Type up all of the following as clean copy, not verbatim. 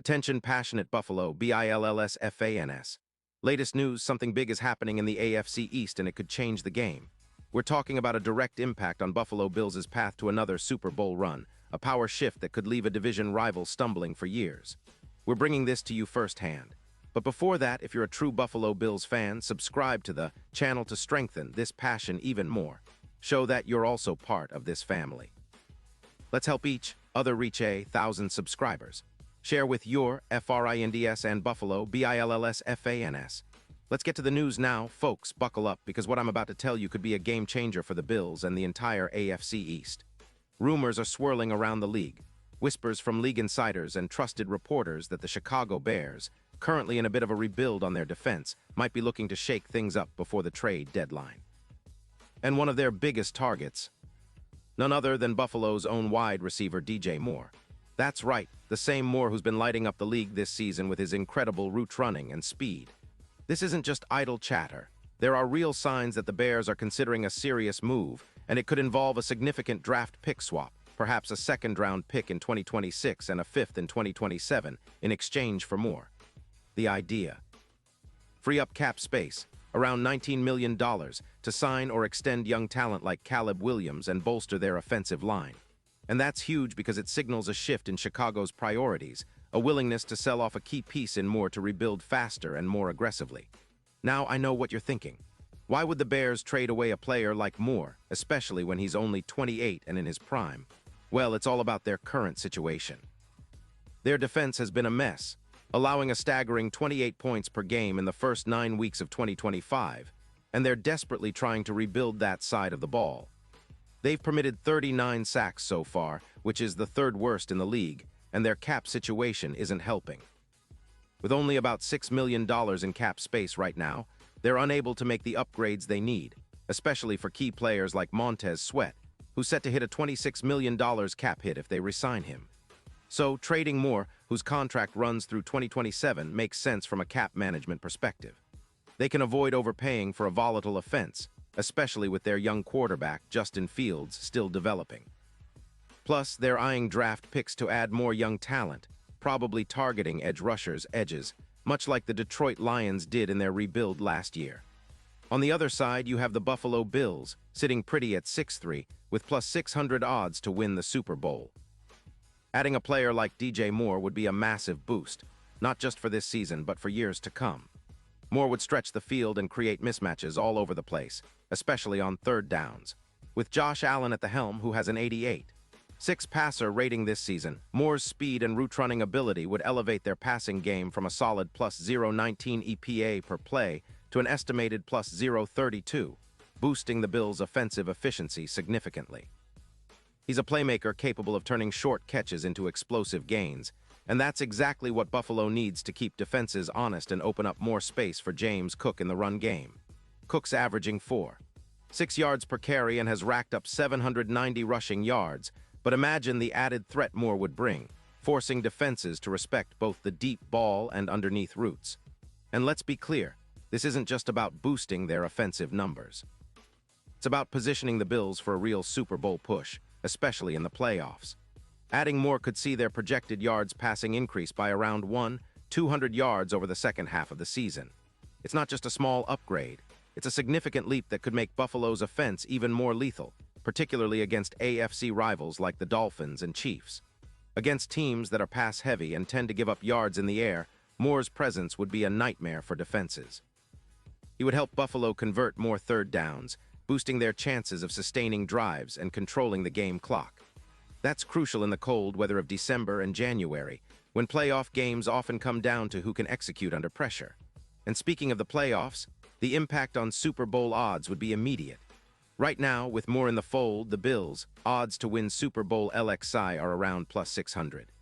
Attention passionate Buffalo, BILLSFANS. Latest news, something big is happening in the AFC East and it could change the game. We're talking about a direct impact on Buffalo Bills' path to another Super Bowl run, a power shift that could leave a division rival stumbling for years. We're bringing this to you firsthand. But before that, if you're a true Buffalo Bills fan, subscribe to the channel to strengthen this passion even more. Show that you're also part of this family. Let's help each other reach 1,000 subscribers. Share with your FRINDS and Buffalo, BILLSFANS. Let's get to the news now. Folks, buckle up, because what I'm about to tell you could be a game changer for the Bills and the entire AFC East. Rumors are swirling around the league. Whispers from league insiders and trusted reporters that the Chicago Bears, currently in a bit of a rebuild on their defense, might be looking to shake things up before the trade deadline. And one of their biggest targets, none other than Buffalo's own wide receiver DJ Moore. That's right, the same Moore who's been lighting up the league this season with his incredible route running and speed. This isn't just idle chatter. There are real signs that the Bears are considering a serious move, and it could involve a significant draft pick swap, perhaps a second-round pick in 2026 and a fifth in 2027, in exchange for Moore. The idea: free up cap space, around $19 million, to sign or extend young talent like Caleb Williams and bolster their offensive line. And that's huge because it signals a shift in Chicago's priorities, a willingness to sell off a key piece in Moore to rebuild faster and more aggressively. Now I know what you're thinking. Why would the Bears trade away a player like Moore, especially when he's only 28 and in his prime? Well, it's all about their current situation. Their defense has been a mess, allowing a staggering 28 points per game in the first 9 weeks of 2025, and they're desperately trying to rebuild that side of the ball. They've permitted 39 sacks so far, which is the third worst in the league, and their cap situation isn't helping. With only about $6 million in cap space right now, they're unable to make the upgrades they need, especially for key players like Montez Sweat, who's set to hit a $26 million cap hit if they re-sign him. So, trading Moore, whose contract runs through 2027, makes sense from a cap management perspective. They can avoid overpaying for a volatile offense, especially with their young quarterback, Justin Fields, still developing. Plus, they're eyeing draft picks to add more young talent, probably targeting edge rushers' edges, much like the Detroit Lions did in their rebuild last year. On the other side, you have the Buffalo Bills, sitting pretty at 6-3, with plus 600 odds to win the Super Bowl. Adding a player like DJ Moore would be a massive boost, not just for this season, but for years to come. Moore would stretch the field and create mismatches all over the place, especially on third downs. With Josh Allen at the helm, who has an 88.6 passer rating this season, Moore's speed and route running ability would elevate their passing game from a solid plus 0.19 EPA per play to an estimated plus 0.32, boosting the Bills' offensive efficiency significantly. He's a playmaker capable of turning short catches into explosive gains, and that's exactly what Buffalo needs to keep defenses honest and open up more space for James Cook in the run game. Cook's averaging 4.6 yards per carry and has racked up 790 rushing yards, but imagine the added threat Moore would bring, forcing defenses to respect both the deep ball and underneath routes. And let's be clear, this isn't just about boosting their offensive numbers. It's about positioning the Bills for a real Super Bowl push, especially in the playoffs. Adding Moore could see their projected yards passing increase by around 200 yards over the second half of the season. It's not just a small upgrade, it's a significant leap that could make Buffalo's offense even more lethal, particularly against AFC rivals like the Dolphins and Chiefs. Against teams that are pass-heavy and tend to give up yards in the air, Moore's presence would be a nightmare for defenses. He would help Buffalo convert more third downs, boosting their chances of sustaining drives and controlling the game clock. That's crucial in the cold weather of December and January, when playoff games often come down to who can execute under pressure. And speaking of the playoffs, the impact on Super Bowl odds would be immediate. Right now, with Moore in the fold, the Bills' odds to win Super Bowl LXI are around plus 600.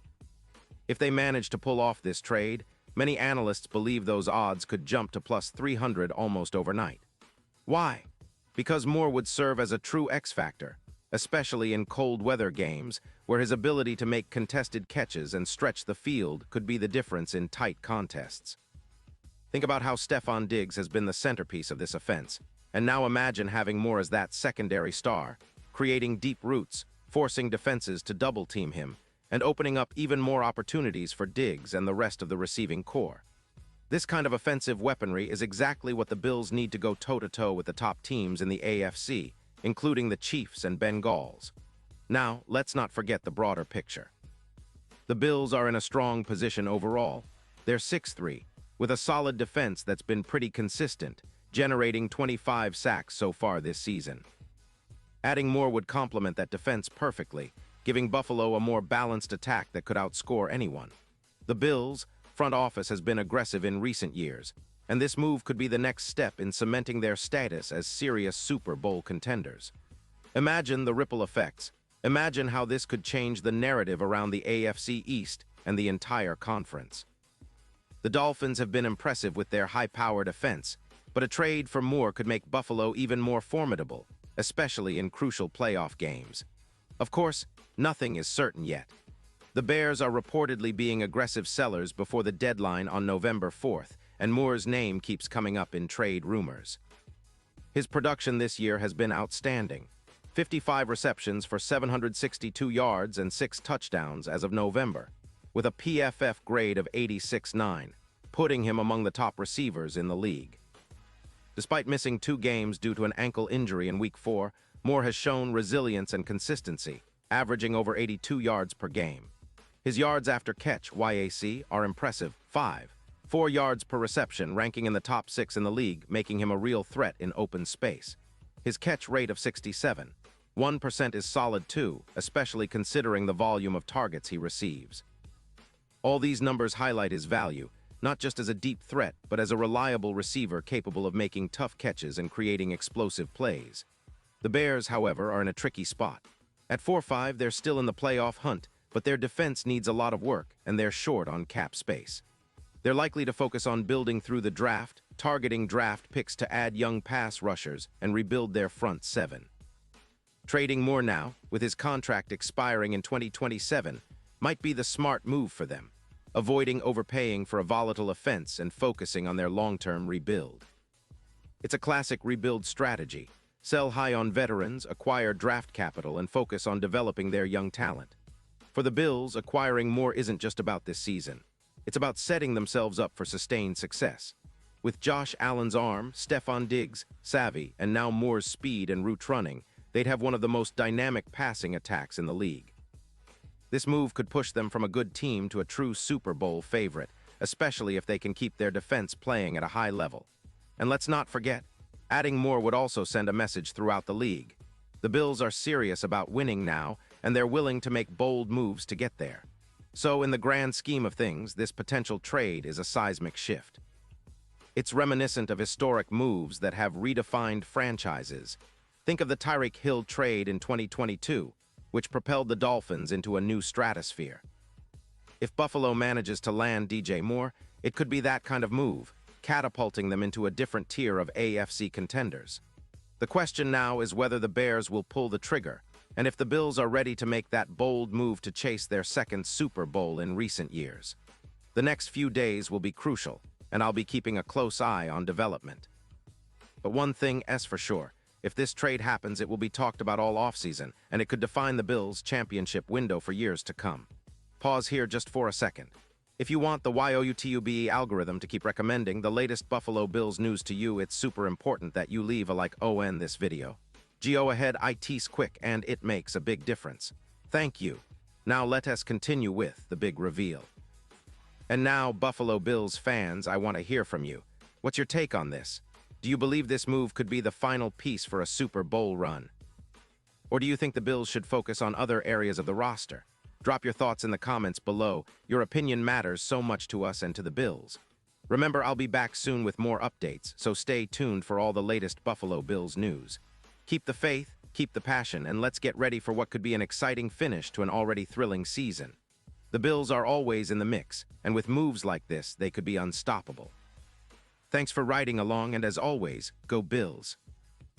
If they manage to pull off this trade, many analysts believe those odds could jump to plus 300 almost overnight. Why? Because Moore would serve as a true X-factor, especially in cold weather games, where his ability to make contested catches and stretch the field could be the difference in tight contests. Think about how Stefon Diggs has been the centerpiece of this offense, and now imagine having Moore as that secondary star, creating deep routes, forcing defenses to double-team him, and opening up even more opportunities for Diggs and the rest of the receiving core. This kind of offensive weaponry is exactly what the Bills need to go toe-to-toe with the top teams in the AFC, including the Chiefs and Bengals. Now, let's not forget the broader picture. The Bills are in a strong position overall. They're 6-3, with a solid defense that's been pretty consistent, generating 25 sacks so far this season. Adding more would complement that defense perfectly, giving Buffalo a more balanced attack that could outscore anyone. The Bills' front office has been aggressive in recent years, and this move could be the next step in cementing their status as serious Super Bowl contenders. Imagine the ripple effects. Imagine how this could change the narrative around the AFC East and the entire conference. The Dolphins have been impressive with their high-powered offense, but a trade for Moore could make Buffalo even more formidable, especially in crucial playoff games. Of course, nothing is certain yet. The Bears are reportedly being aggressive sellers before the deadline on November 4th, and Moore's name keeps coming up in trade rumors. His production this year has been outstanding. 55 receptions for 762 yards and 6 touchdowns as of November, with a PFF grade of 86.9, putting him among the top receivers in the league. Despite missing 2 games due to an ankle injury in Week 4, Moore has shown resilience and consistency, averaging over 82 yards per game. His yards after catch, YAC, are impressive, 4 yards per reception, ranking in the top 6 in the league, making him a real threat in open space. His catch rate of 67. 1% is solid too, especially considering the volume of targets he receives. All these numbers highlight his value, not just as a deep threat, but as a reliable receiver capable of making tough catches and creating explosive plays. The Bears, however, are in a tricky spot. At 4-5, they're still in the playoff hunt, but their defense needs a lot of work, and they're short on cap space. They're likely to focus on building through the draft, targeting draft picks to add young pass rushers, and rebuild their front 7. Trading Moore now, with his contract expiring in 2027, might be the smart move for them, avoiding overpaying for a volatile offense and focusing on their long-term rebuild. It's a classic rebuild strategy. Sell high on veterans, acquire draft capital, and focus on developing their young talent. For the Bills, acquiring Moore isn't just about this season. It's about setting themselves up for sustained success. With Josh Allen's arm, Stephon Diggs' savvy, and now Moore's speed and route running, they'd have one of the most dynamic passing attacks in the league. This move could push them from a good team to a true Super Bowl favorite, especially if they can keep their defense playing at a high level. And let's not forget, adding Moore would also send a message throughout the league. The Bills are serious about winning now, and they're willing to make bold moves to get there. So, in the grand scheme of things, this potential trade is a seismic shift. It's reminiscent of historic moves that have redefined franchises. Think of the Tyreek Hill trade in 2022, which propelled the Dolphins into a new stratosphere. If Buffalo manages to land DJ Moore, it could be that kind of move, catapulting them into a different tier of AFC contenders. The question now is whether the Bears will pull the trigger, and if the Bills are ready to make that bold move to chase their second Super Bowl in recent years. The next few days will be crucial, and I'll be keeping a close eye on development. But one thing is for sure, if this trade happens, it will be talked about all offseason, and it could define the Bills' championship window for years to come. Pause here just for a second. If you want the YOUTUBE algorithm to keep recommending the latest Buffalo Bills news to you, it's super important that you leave a like on this video. Go ahead, it's quick, and it makes a big difference. Thank you. Now let us continue with the big reveal. And now, Buffalo Bills fans, I want to hear from you. What's your take on this? Do you believe this move could be the final piece for a Super Bowl run? Or do you think the Bills should focus on other areas of the roster? Drop your thoughts in the comments below. Your opinion matters so much to us and to the Bills. Remember, I'll be back soon with more updates, so stay tuned for all the latest Buffalo Bills news. Keep the faith, keep the passion, and let's get ready for what could be an exciting finish to an already thrilling season. The Bills are always in the mix, and with moves like this, they could be unstoppable. Thanks for riding along, and as always, go Bills.